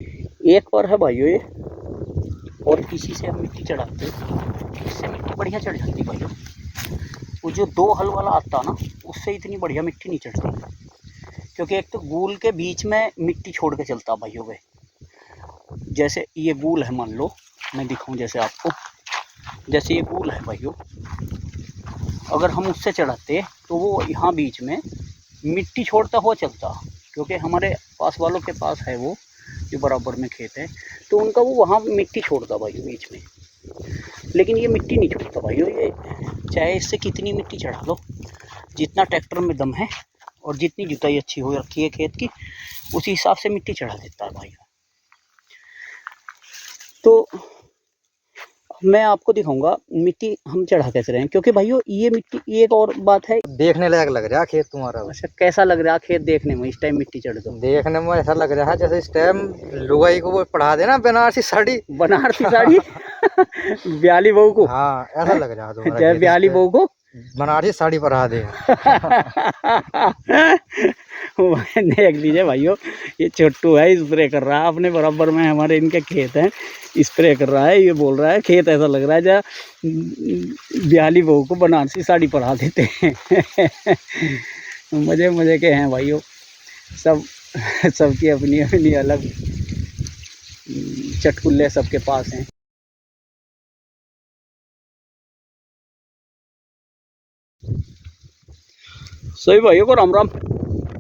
एक और है भाइयों ये, और इसी से हम मिट्टी चढ़ाते हैं, इससे मिट्टी बढ़िया चढ़ जाती है भाइयों। वो जो 2 हल वाला आता ना, उससे इतनी बढ़िया मिट्टी नहीं चढ़ती, क्योंकि एक तो गूल के बीच में मिट्टी छोड़ के चलता भाइयों वे। जैसे ये गूल है, मान लो मैं दिखाऊं जैसे आपको, जैसे ये गूल है भाइयों, अगर हम उससे चढ़ाते तो वो यहाँ बीच में मिट्टी छोड़ता हुआ चलता, क्योंकि हमारे पास वालों के पास है वो जो बराबर में खेत है, तो उनका वो वहाँ मिट्टी छोड़ता भाइयों बीच में। लेकिन ये मिट्टी नहीं छोड़ता भाइयों, ये चाहे इससे कितनी मिट्टी चढ़ा लो, जितना ट्रैक्टर में दम है और जितनी जुताई अच्छी हो रखी है खेत की, उसी हिसाब से मिट्टी चढ़ा देता है भाइयों। तो मैं आपको दिखाऊंगा मिट्टी हम चढ़ा कैसे रहे हैं, क्योंकि भाइयों ये मिट्टी, एक और बात है, देखने लायक लग रहा है खेत तुम्हारा। अच्छा कैसा लग रहा है खेत देखने में इस टाइम मिट्टी चढ़ दो? देखने में ऐसा लग रहा है जैसे इस टाइम लुगाई को वो पढ़ा देना बनारसी साड़ी। बनारसी साड़ी ब्याली बहू को, हाँ ऐसा लग रहा है तुम्हारा जय खेत, ब्याली बहू को बनारसी साड़ी पढ़ा दे। देख लीजिए भाइयों, ये छोटू है, स्प्रे कर रहा है अपने बराबर में, हमारे इनके खेत हैं, स्प्रे कर रहा है। ये बोल रहा है खेत ऐसा लग रहा है जहाँ ब्याली बहू को बनारसी साड़ी पढ़ा देते हैं। मजे मजे के हैं भाइयों, सब सबकी अपनी अपनी अलग चटकुल्ले सबके पास हैं। सभी भाइयों को राम राम,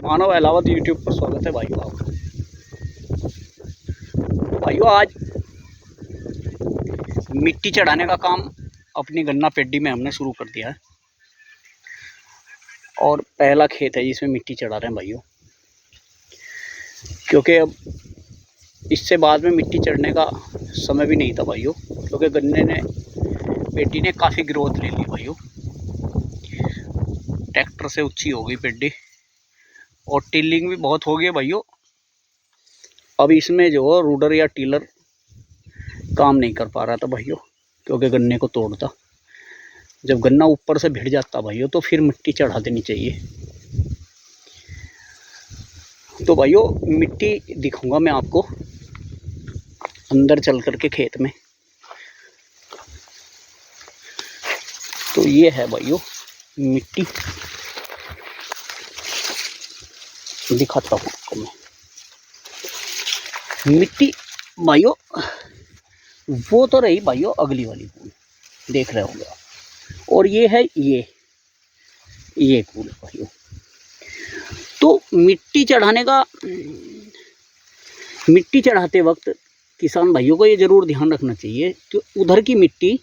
मानव अहलावत यूट्यूब पर स्वागत है भाइयों आपका। तो भाइयों आज मिट्टी चढ़ाने का काम अपनी गन्ना पेड्डी में हमने शुरू कर दिया है, और पहला खेत है जिसमें मिट्टी चढ़ा रहे हैं भाइयों, क्योंकि अब इससे बाद में मिट्टी चढ़ने का समय भी नहीं था भाइयों, क्योंकि गन्ने ने पेड्डी ने काफ़ी ग्रोथ ले ली भाइयों, ट्रैक्टर से ऊंची हो गई पेड्डी और टिलिंग भी बहुत हो गई भाइयों। अब इसमें जो रूडर या टीलर काम नहीं कर पा रहा था भाइयों, क्योंकि गन्ने को तोड़ता, जब गन्ना ऊपर से भिड़ जाता भाइयों तो फिर मिट्टी चढ़ा देनी चाहिए। तो भाइयों मिट्टी दिखाऊंगा मैं आपको अंदर चल करके खेत में। तो ये है भाइयों मिट्टी, दिखाता हूँ आपको मैं मिट्टी भाइयों। वो तो रही भाइयों अगली वाली कूल, देख रहे होंगे आप, और ये है ये कूल भाइयों। तो मिट्टी चढ़ाने का, मिट्टी चढ़ाते वक्त किसान भाइयों को ये ज़रूर ध्यान रखना चाहिए कि उधर की मिट्टी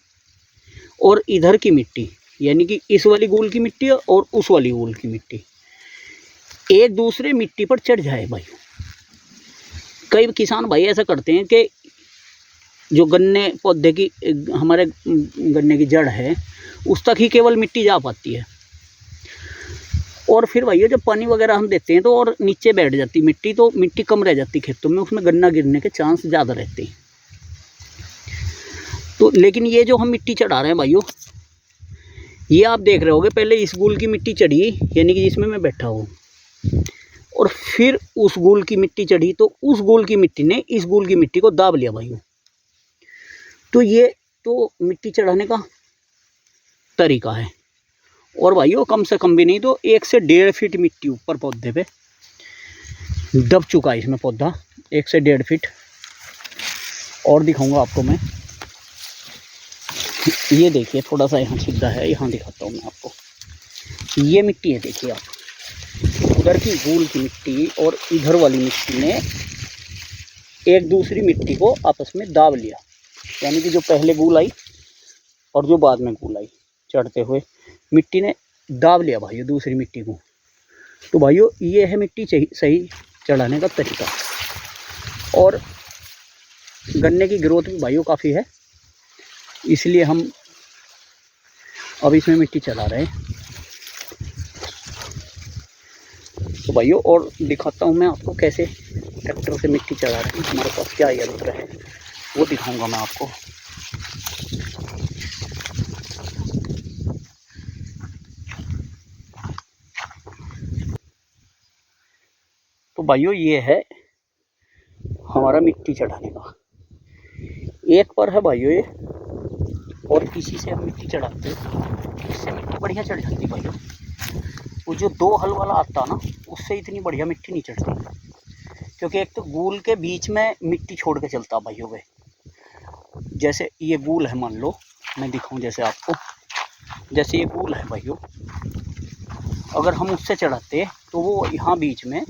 और इधर की मिट्टी, यानी कि इस वाली गूल की मिट्टी और उस वाली गूल की मिट्टी एक दूसरे मिट्टी पर चढ़ जाए भाइयों। कई किसान भाई ऐसा करते हैं कि जो गन्ने पौधे की, हमारे गन्ने की जड़ है उस तक ही केवल मिट्टी जा पाती है, और फिर भैया जब पानी वगैरह हम देते हैं तो और नीचे बैठ जाती मिट्टी, तो मिट्टी कम रह जाती खेतों में, उसमें गन्ना गिरने के चांस ज़्यादा रहते हैं। तो लेकिन ये जो हम मिट्टी चढ़ा रहे हैं भाइयों, ये आप देख रहे होगे, पहले इस गूल की मिट्टी चढ़ी, यानी कि जिसमें मैं बैठा हूँ, और फिर उस गूल की मिट्टी चढ़ी, तो उस गूल की मिट्टी ने इस गूल की मिट्टी को दाब लिया भाइयों। तो ये तो मिट्टी चढ़ाने का तरीका है। और भाइयों कम से कम भी नहीं तो 1 से 1.5 फीट मिट्टी ऊपर पौधे पे दब चुका है इसमें पौधा, 1 से 1.5 फीट। और दिखाऊंगा आपको मैं, ये देखिए थोड़ा सा यहाँ सीधा है, यहाँ दिखाता हूँ मैं आपको। ये मिट्टी है, देखिए आप, उधर की गूल की मिट्टी और इधर वाली मिट्टी ने एक दूसरी मिट्टी को आपस में दाब लिया, यानी कि जो पहले गूल आई और जो बाद में गूल आई चढ़ते हुए, मिट्टी ने दाब लिया भाइयों दूसरी मिट्टी को। तो भाइयों ये है मिट्टी सही चढ़ाने का तरीका। और गन्ने की ग्रोथ भी भाइयों काफ़ी है, इसलिए हम अब इसमें मिट्टी चला रहे हैं। तो भाइयों और दिखाता हूँ मैं आपको कैसे ट्रैक्टर से मिट्टी चढ़ा रहे हैं, हमारे पास क्या यंत्र है वो दिखाऊंगा मैं आपको। तो भाइयों ये है हमारा मिट्टी चढ़ाने का। एक पर है भाइयों ये, और इसी से हम मिट्टी चढ़ाते हैं, इससे मिट्टी बढ़िया चढ़ जाती भाइयों। वो जो 2 हल वाला आता ना, उससे इतनी बढ़िया मिट्टी नहीं चढ़ती, क्योंकि एक तो गूल के बीच में मिट्टी छोड़ के चलता भाइयों वे। जैसे ये गूल है, मान लो मैं दिखाऊं जैसे आपको, जैसे ये गूल है भाइयों, अगर हम उससे चढ़ाते तो वो यहाँ बीच में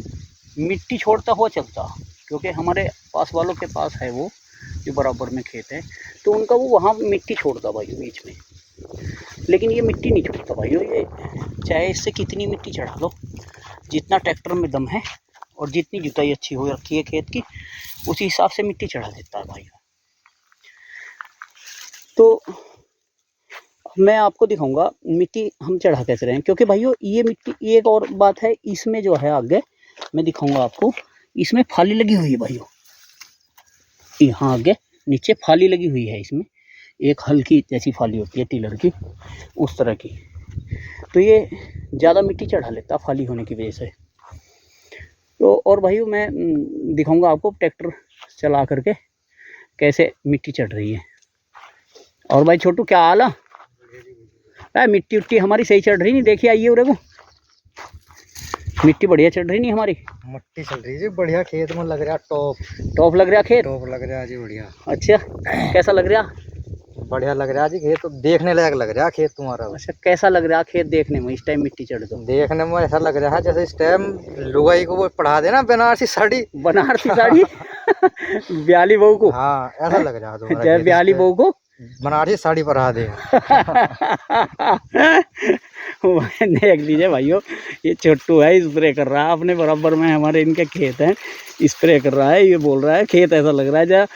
मिट्टी छोड़ता हुआ चलता, क्योंकि हमारे पास वालों के पास है वो जो बराबर में खेत है, तो उनका वो वहाँ मिट्टी छोड़ता भाइयों बीच में। लेकिन ये मिट्टी नहीं छोड़ता भाइयों, ये चाहे इससे कितनी मिट्टी चढ़ा लो, जितना ट्रैक्टर में दम है और जितनी जुताई अच्छी हो रखी है खेत की, उसी हिसाब से मिट्टी चढ़ा देता है भाइयों। तो मैं आपको दिखाऊंगा मिट्टी हम चढ़ा कैसे रहे हैं, क्योंकि भाइयों ये मिट्टी, एक और बात है इसमें जो है, आगे मैं दिखाऊंगा आपको, इसमें फाली लगी हुई है भाइयों। यहाँ आगे नीचे फाली लगी हुई है इसमें, एक हल्की जैसी फाली होती है टीलर की, उस तरह की। तो ये ज़्यादा मिट्टी चढ़ा लेता फाली होने की वजह से। तो और भाइयों मैं दिखाऊंगा आपको ट्रैक्टर चला करके कैसे मिट्टी चढ़ रही है। और भाई छोटू क्या हाल है? मिट्टी उट्टी हमारी सही चढ़ रही नहीं, देखिए आइए उरे को, मिट्टी बढ़िया चढ़ रही नहीं हमारी। मिट्टी चल रही जी बढ़िया, खेत में लग रहा टॉप लग रहा खेत, टॉप लग रहा जी बढ़िया। अच्छा कैसा लग रहा? बढ़िया लग रहा जी खेत, तो देखने लायक लग रहा खेत तुम्हारा। अच्छा कैसा लग रहा खेत देखने में इस टाइम मिट्टी चढ़ दो? देखने में ऐसा लग रहा है जैसे इस टाइम लुगाई को वो पढ़ा देना बनारसी साड़ी। बनारसी साड़ी ब्याली बहू को? हाँ ऐसा लग रहा है। जय ब्याली बहू को बनारसी साड़ी पढ़ा दे। देख लीजिए भाइयों, ये छोटू है, स्प्रे कर रहा है अपने बराबर में, हमारे इनके खेत हैं, स्प्रे कर रहा है। ये बोल रहा है खेत ऐसा लग रहा है जहाँ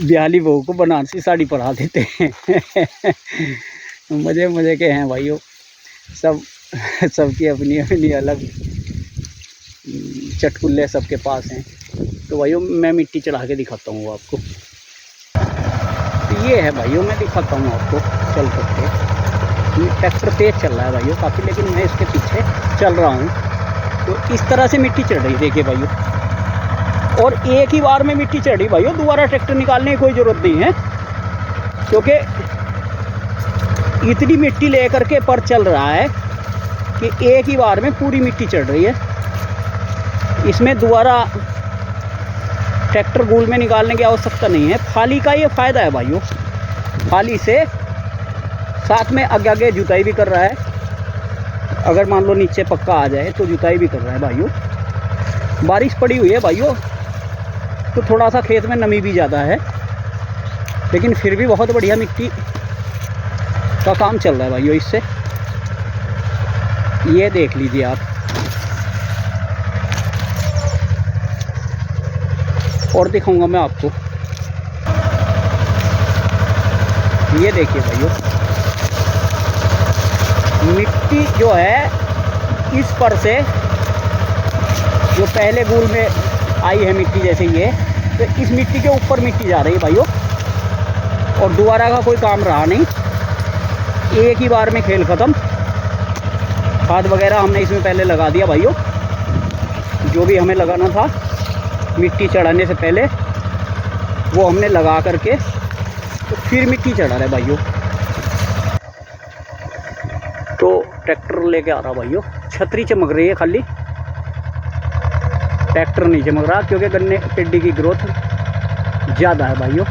ब्याली बहू को बनारसी साड़ी पढ़ा देते हैं। मज़े मज़े के हैं भाइयों, सबकी अपनी अपनी अलग चटकुल्ले सबके पास हैं। तो भाइयों मैं मिट्टी चढ़ा के दिखाता हूँ आपको। तो ये है भाइयों, मैं दिखाता हूँ आपको चल करके। ट्रैक्टर तेज चल रहा है भाइयों काफ़ी, लेकिन मैं इसके पीछे चल रहा हूँ। तो इस तरह से मिट्टी चढ़ रही देखिए भाइयों, और एक ही बार में मिट्टी चढ़ रही भाइयों, दोबारा ट्रैक्टर निकालने की कोई ज़रूरत नहीं है, क्योंकि इतनी मिट्टी लेकर के पर चल रहा है कि एक ही बार में पूरी मिट्टी चढ़ रही है। इसमें दोबारा ट्रैक्टर गूल में निकालने की आवश्यकता नहीं है। फाली का ये फ़ायदा है भाइयों, फाली से साथ में आगे आगे जुताई भी कर रहा है। अगर मान लो नीचे पक्का आ जाए तो जुताई भी कर रहा है भाइयों। बारिश पड़ी हुई है भाइयों, तो थोड़ा सा खेत में नमी भी ज़्यादा है, लेकिन फिर भी बहुत बढ़िया मिट्टी का काम चल रहा है भाइयों इससे। ये देख लीजिए आप, और दिखाऊंगा मैं आपको। ये देखिए भाइयों, मिट्टी जो है इस पर से जो पहले गूल में आई है मिट्टी जैसे ये, तो इस मिट्टी के ऊपर मिट्टी जा रही है भाइयों, और दोबारा का कोई काम रहा नहीं, एक ही बार में खेल ख़त्म। खाद वगैरह हमने इसमें पहले लगा दिया भाइयों, जो भी हमें लगाना था मिट्टी चढ़ाने से पहले वो हमने लगा करके तो फिर मिट्टी चढ़ा रहे भाइयों। तो ट्रैक्टर लेके आ रहा भाइयों, छतरी चमक रही है खाली, ट्रैक्टर नहीं चमक रहा, क्योंकि गन्ने पेड्डी की ग्रोथ ज़्यादा है भाइयों,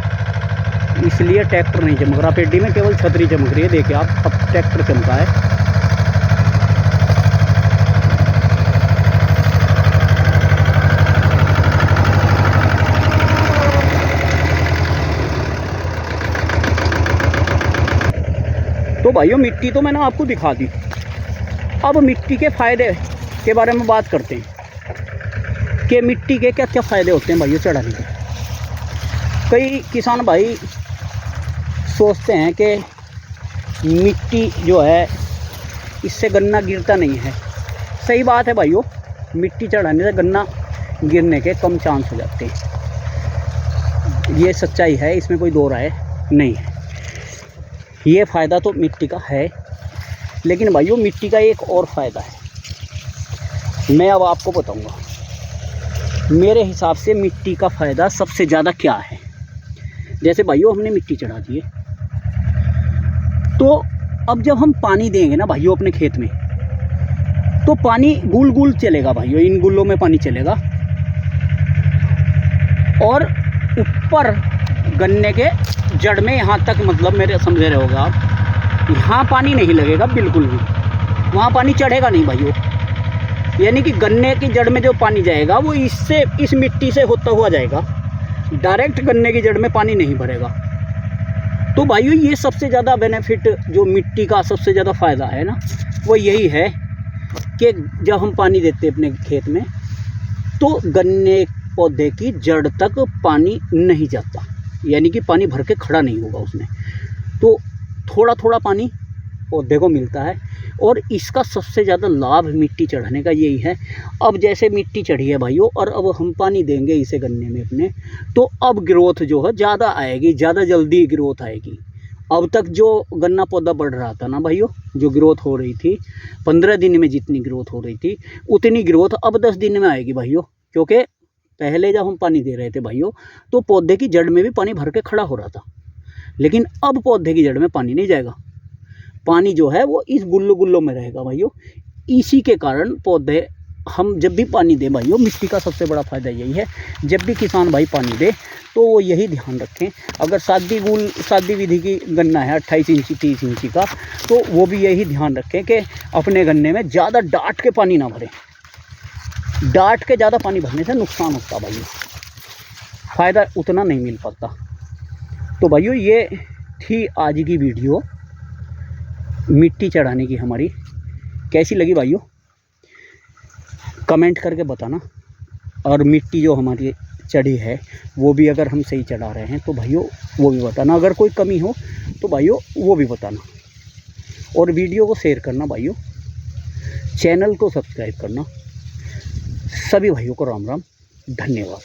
इसलिए ट्रैक्टर नहीं चमक रहा पेड्डी में, केवल छतरी चमक रही है। देखिए आप, अब ट्रैक्टर चमका है। तो भाइयों मिट्टी तो मैंने आपको दिखा दी, अब मिट्टी के फ़ायदे के बारे में बात करते हैं कि मिट्टी के क्या क्या फ़ायदे होते हैं भाइयों चढ़ाने के। कई किसान भाई सोचते हैं कि मिट्टी जो है इससे गन्ना गिरता नहीं है। सही बात है भाइयों, मिट्टी चढ़ाने से गन्ना गिरने के कम चांस हो जाते हैं, ये सच्चाई है, इसमें कोई दो राय नहीं है। ये फ़ायदा तो मिट्टी का है, लेकिन भाइयों मिट्टी का एक और फ़ायदा है, मैं अब आपको बताऊंगा। मेरे हिसाब से मिट्टी का फ़ायदा सबसे ज़्यादा क्या है, जैसे भाइयों हमने मिट्टी चढ़ा दी है, तो अब जब हम पानी देंगे ना भाइयों अपने खेत में, तो पानी गुल गुल चलेगा भाइयों, इन गुल्लों में पानी चलेगा और ऊपर गन्ने के जड़ में यहाँ तक, मतलब मेरे समझे रहे होगा आप, यहाँ पानी नहीं लगेगा बिल्कुल भी, वहाँ पानी चढ़ेगा नहीं भाइयों। यानी कि गन्ने की जड़ में जो पानी जाएगा वो इससे, इस मिट्टी से होता हुआ जाएगा, डायरेक्ट गन्ने की जड़ में पानी नहीं भरेगा। तो भाइयों ये सबसे ज़्यादा बेनिफिट जो मिट्टी का सबसे ज़्यादा फ़ायदा है ना, वो यही है कि जब हम पानी देते हैं अपने खेत में, तो गन्ने पौधे की जड़ तक पानी नहीं जाता, यानी कि पानी भर के खड़ा नहीं होगा उसमें, तो थोड़ा थोड़ा पानी पौधे को मिलता है। और इसका सबसे ज़्यादा लाभ मिट्टी चढ़ाने का यही है। अब जैसे मिट्टी चढ़ी है भाइयों, और अब हम पानी देंगे इसे गन्ने में अपने, तो अब ग्रोथ जो है ज़्यादा आएगी, ज़्यादा जल्दी ग्रोथ आएगी। अब तक जो गन्ना पौधा बढ़ रहा था ना भाइयों, जो ग्रोथ हो रही थी 15 दिन में, जितनी ग्रोथ हो रही थी उतनी ग्रोथ अब 10 दिन में आएगी भाइयों। क्योंकि पहले जब हम पानी दे रहे थे भाइयों, तो पौधे की जड़ में भी पानी भर के खड़ा हो रहा था, लेकिन अब पौधे की जड़ में पानी नहीं जाएगा, पानी जो है वो इस गुल्लो गुल्लों में रहेगा भाइयों। इसी के कारण पौधे, हम जब भी पानी दें भाइयों, मिट्टी का सबसे बड़ा फ़ायदा यही है, जब भी किसान भाई पानी दे तो वो यही ध्यान रखें। अगर सादी विधि की गन्ना है 28 इंची 30 इंची का, तो वो भी यही ध्यान रखें कि अपने गन्ने में ज़्यादा डाट के पानी ना भरें। डाट के ज़्यादा पानी भरने से नुकसान होता भाइयों, फ़ायदा उतना नहीं मिल पाता। तो भाइयों ये थी आज की वीडियो मिट्टी चढ़ाने की हमारी। कैसी लगी भाइयों कमेंट करके बताना, और मिट्टी जो हमारी चढ़ी है वो भी अगर हम सही चढ़ा रहे हैं तो भाइयों वो भी बताना, अगर कोई कमी हो तो भाइयों वो भी बताना, और वीडियो को शेयर करना भाइयों, चैनल को सब्सक्राइब करना। सभी भाइयों को राम राम, धन्यवाद।